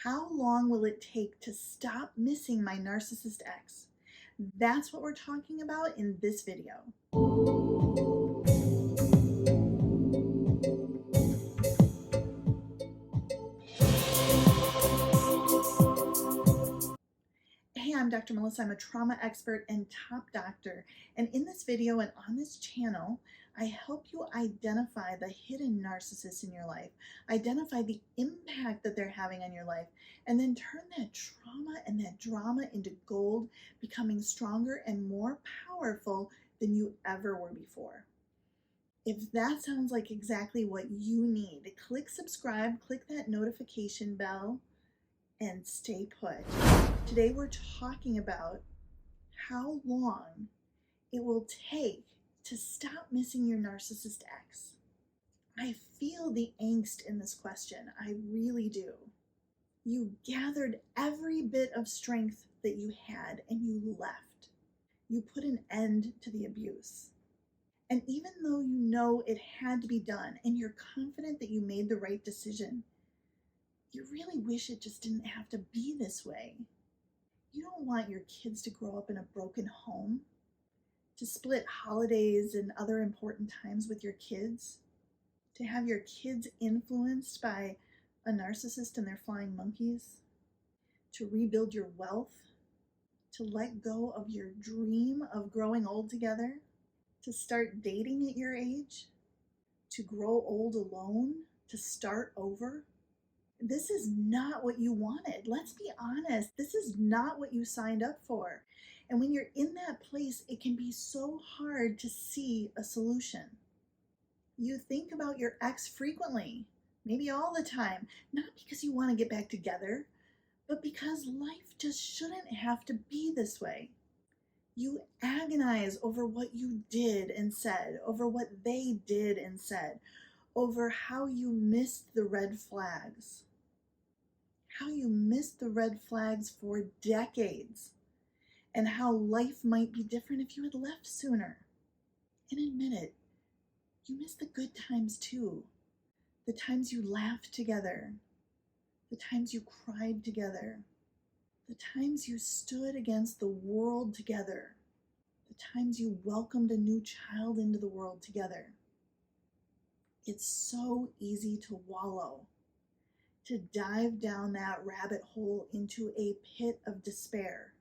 How long will it take to stop missing my narcissist ex? That's what we're talking about in this video. Hey, I'm Dr. Melissa. I'm a trauma expert and top doctor. And in this video and on this channel, I help you identify the hidden narcissists in your life, identify the impact that they're having on your life, and then turn that trauma and that drama into gold, becoming stronger and more powerful than you ever were before. If that sounds like exactly what you need, click subscribe, click that notification bell, and stay put. Today we're talking about how long it will take to stop missing your narcissist ex. I feel the angst in this question. I really do. You gathered every bit of strength that you had and you left. You put an end to the abuse. And even though you know it had to be done and you're confident that you made the right decision, you really wish it just didn't have to be this way. You don't want your kids to grow up in a broken home, to split holidays and other important times with your kids, to have your kids influenced by a narcissist and their flying monkeys, to rebuild your wealth, to let go of your dream of growing old together, to start dating at your age, to grow old alone, to start over. This is not what you wanted. Let's be honest. This is not what you signed up for. And when you're in that place, it can be so hard to see a solution. You think about your ex frequently, maybe all the time, not because you want to get back together, but because life just shouldn't have to be this way. You agonize over what you did and said, over what they did and said, over how you missed the red flags. How you missed the red flags for decades, and how life might be different if you had left sooner. And admit it, you missed the good times too. The times you laughed together, the times you cried together, the times you stood against the world together, the times you welcomed a new child into the world together. It's so easy to wallow, to dive down that rabbit hole into a pit of despair,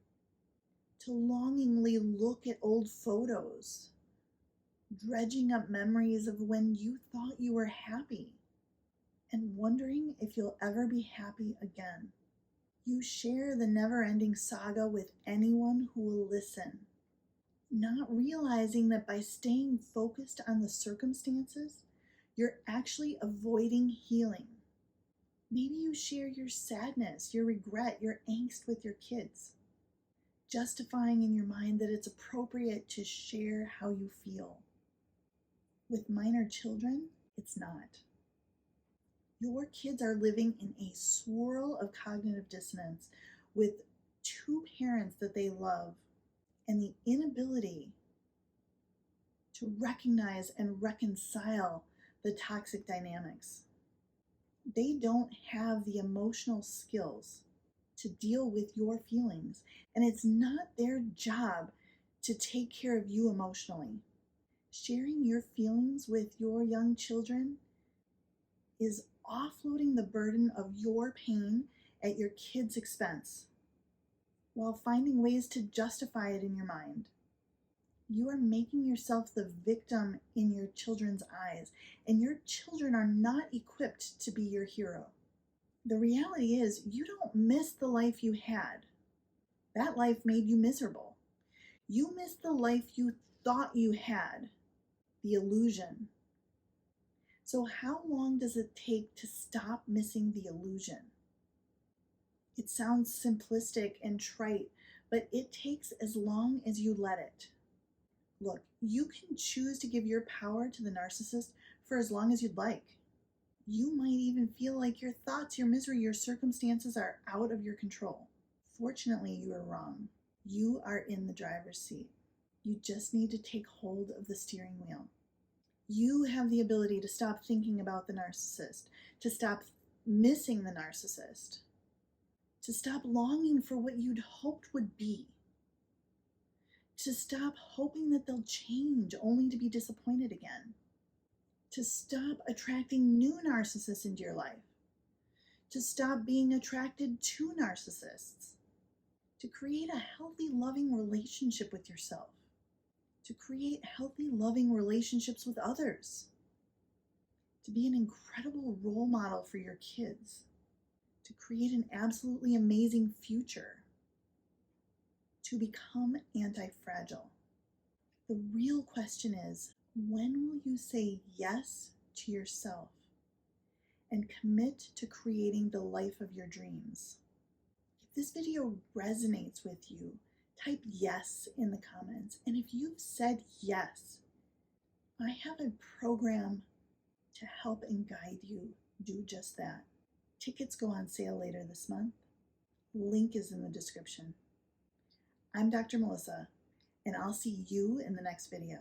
to longingly look at old photos, dredging up memories of when you thought you were happy, and wondering if you'll ever be happy again. You share the never-ending saga with anyone who will listen, not realizing that by staying focused on the circumstances, you're actually avoiding healing. Maybe you share your sadness, your regret, your angst with your kids, justifying in your mind that it's appropriate to share how you feel. With minor children, it's not. Your kids are living in a swirl of cognitive dissonance with two parents that they love and the inability to recognize and reconcile the toxic dynamics. They don't have the emotional skills to deal with your feelings, and it's not their job to take care of you emotionally. Sharing your feelings with your young children is offloading the burden of your pain at your kids' expense, while finding ways to justify it in your mind. You are making yourself the victim in your children's eyes, and your children are not equipped to be your hero. The reality is, you don't miss the life you had. That life made you miserable. You missed the life you thought you had, the illusion. So how long does it take to stop missing the illusion? It sounds simplistic and trite, but it takes as long as you let it. Look, you can choose to give your power to the narcissist for as long as you'd like. You might even feel like your thoughts, your misery, your circumstances are out of your control. Fortunately, you are wrong. You are in the driver's seat. You just need to take hold of the steering wheel. You have the ability to stop thinking about the narcissist, to stop missing the narcissist. to stop longing for what you'd hoped would be, to stop hoping that they'll change only to be disappointed again, to stop attracting new narcissists into your life, to stop being attracted to narcissists, to create a healthy, loving relationship with yourself, to create healthy, loving relationships with others, to be an incredible role model for your kids, to create an absolutely amazing future, to become anti-fragile. The real question is, when will you say yes to yourself and commit to creating the life of your dreams? If this video resonates with you, type yes in the comments. And if you've said yes, I have a program to help and guide you do just that. Tickets go on sale later this month. Link is in the description. I'm Dr. Melissa, and I'll see you in the next video.